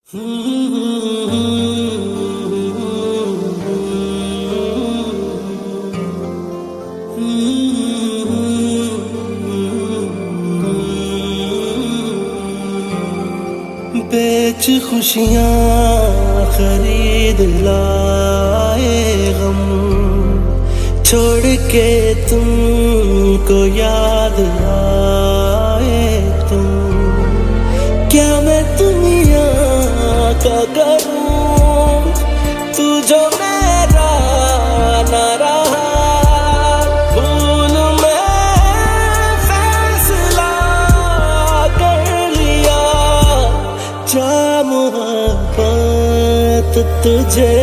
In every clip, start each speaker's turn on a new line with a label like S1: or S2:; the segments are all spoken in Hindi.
S1: बेच खुशियाँ खरीद लाए गम, छोड़ के तुमको याद आए तुम। क्या मैं दुनिया का करूं, तू जो मेरा न रहा। भूल मैं फैसला कर लिया, जा मोहब्बत तुझे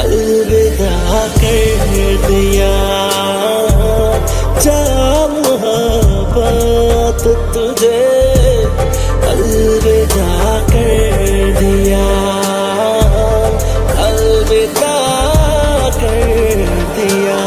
S1: अलविदा कर दिया। जा मोहब्बत तुझे अलविदा कर दिया, अलविदा कर दिया।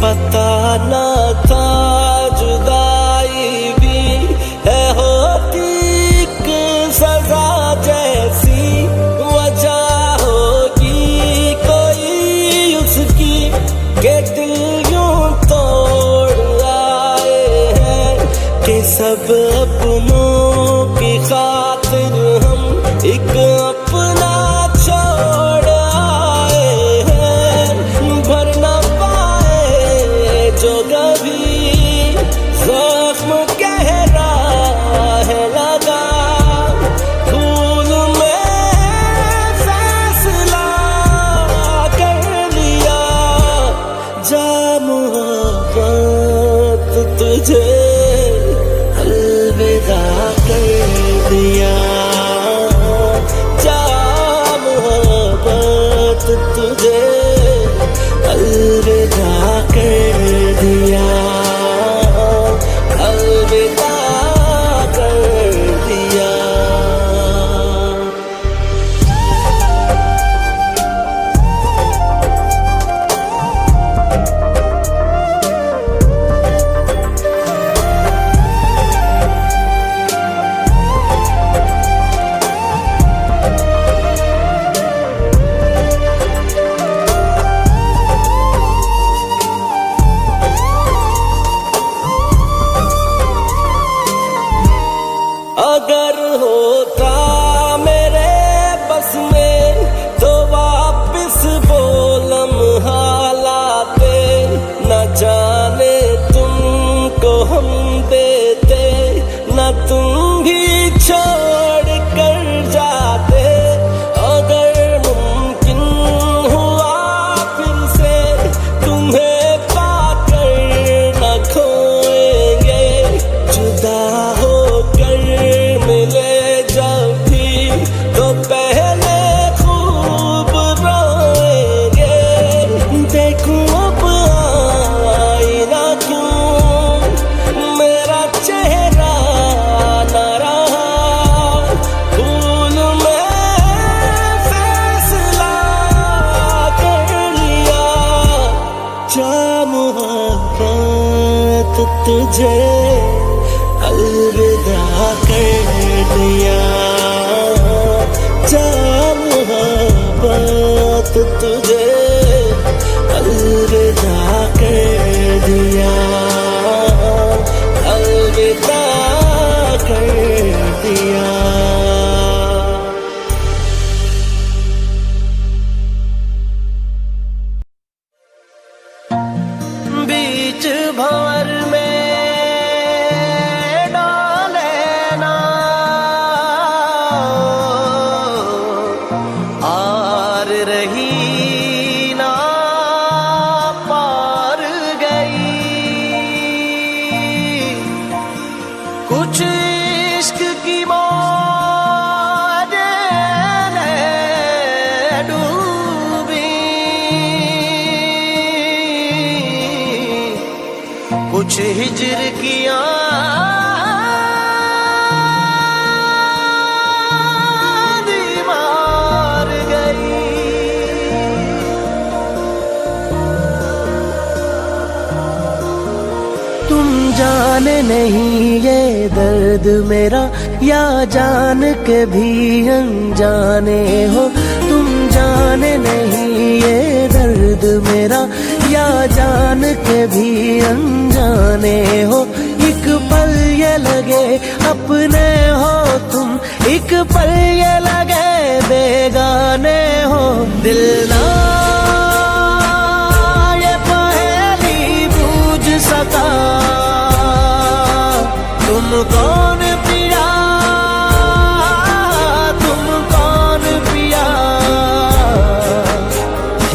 S1: पता न था जुदाई भी है होती एक सजा जैसी। वजह होगी कोई उसकी के दिल यूं तोड़ आए हैं, कि सब अपनों की खातिर हम एक अपना छोड़ आए हैं। भर ना जो कभी जख्म गहरा है लगा, भूल में फैसला कर लिया। जा मोहब्बत तुझे अलविदा कर दिया। जा मोहब्बत तुझे अलविदा कर दिया, अलविदा कर दिया। अगर होता मेरे बस में तो वापिस वो लम्हा लाते, न जाने तुमको हम देते, न तुम भी छोड़ कर जाते। अगर मुमकिन हुआ फिर से तुम्हें पाकर न खोएंगे, जुदा मिले जब भी तो पहले खूब रोएंगे। देखूं अब आईना क्यों मेरा चेहरा न रहा। भूल में फैसला कर लिया, जा मोहब्बत तुझे अलविदा कर दिया। जा मोहब्बत तुझे अलविदा कर दिया, अलविदा कर दिया। बीच भंवर में कुछ इश्क की मौजें डूबी, कुछ हिज्र किया जाने नहीं ये दर्द मेरा, या जान के भी अनजाने हो। तुम जाने नहीं ये दर्द मेरा, या जान के भी अनजाने हो। एक पल ये लगे अपने हो तुम, एक पल ये लगे बेगाने हो। दिल ना ये पहेली बूझ सका, तुम कौन पिया, तुम कौन पिया।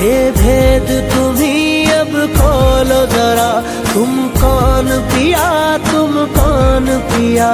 S1: ये भेद तुम्ही अब खोलो जरा, तुम कौन पिया, तुम कौन पिया।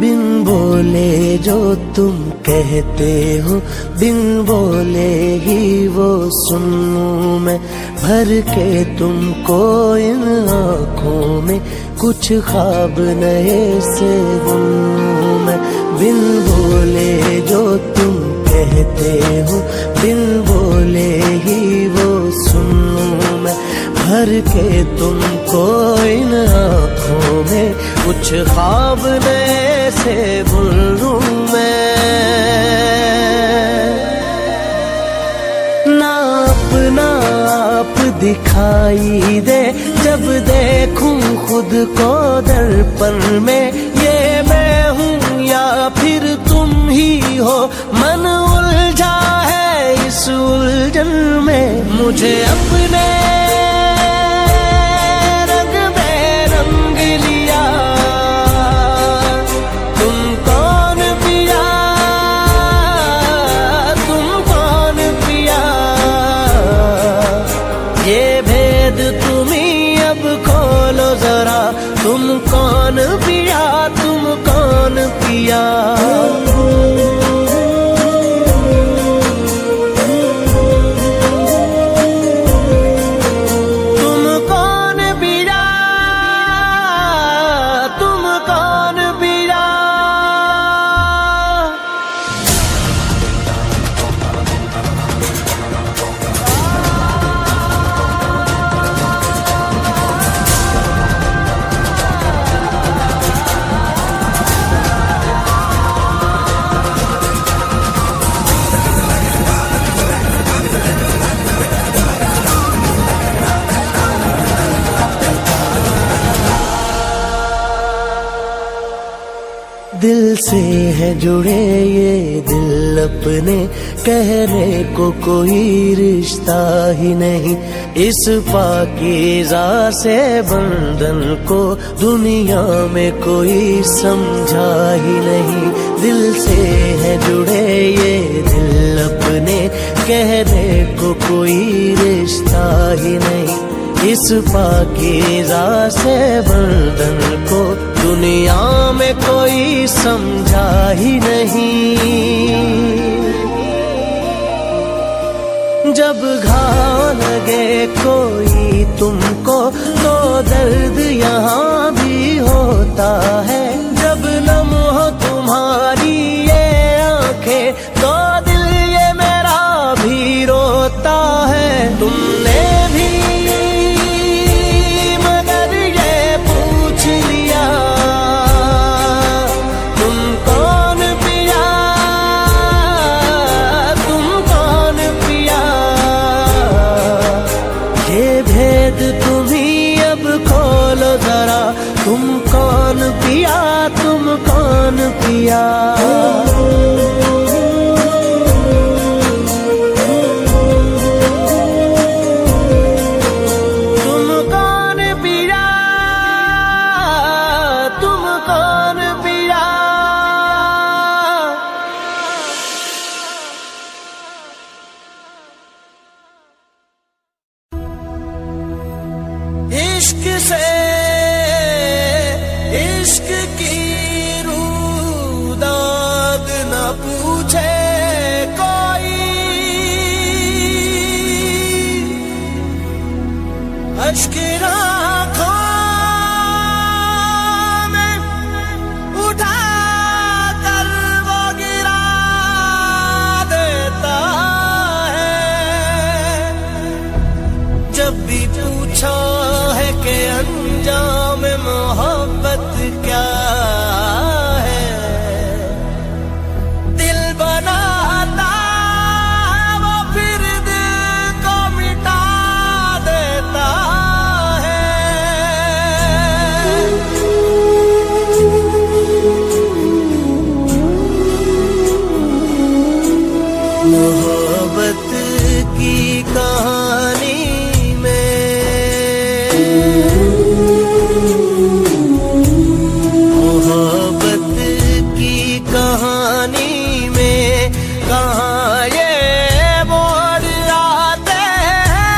S1: बिन बोले जो तुम कहते हो, बिन बोले ही वो सुनूं मैं। भर के तुमको इन आँखों में कुछ ख्वाब नए से बुनूं मैं। बिन बोले जो तुम कहते हो, बिन बोले ही वो सुनूं मैं। भर के तुमको इन आँखों में कुछ ख्वाब नए से बुनूं मैं। ना अपना आप दिखाई दे जब देखूं खुद को दर्पण में। ये मैं हूँ या फिर तुम ही हो, मन उलझा है इस उलझन में। मुझे अपने तुम कौन पिया, तुम कौन पिया। तुम कौन पिया, तुम कौन पिया। दिल से है जुड़े ये दिल अपने, कहने को कोई रिश्ता ही नहीं। इस पाकीज़ा से बंधन को दुनिया में कोई समझा ही नहीं। दिल से है जुड़े ये दिल अपने, कहने को कोई रिश्ता ही नहीं। इस पाकीज़ा से बंधन को दुनिया में कोई समझा ही नहीं। जब घाव लगे कोई तुमको तो दर्द यहाँ भी होता है। जब नम हो तुम्हारी ये आंखें तो दिल ये मेरा भी रोता है। तुमने भी पिया। तुम कौन पिया, तुम कौन पिया, इश्क से इश्क की रूह दाग न पूछे कोई, अश्क आँखों में उठा कर वो गिरा देता है। जब भी पूछा है कि अंजाम मोहब्बत क्या है, दिल बनाता वो फिर दिल को मिटा देता है। मोहब्बत की कहानी मोहब्बत की कहानी में कहाँ ये मोड़ आते हैं।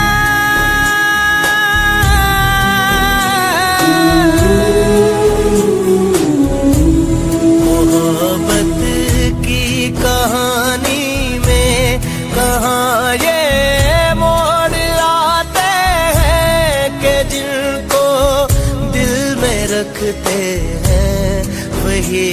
S1: मोहब्बत की कहानी में कहाँ ये मोड़ आते हैं कि जिनको दिल में रखते हैं वही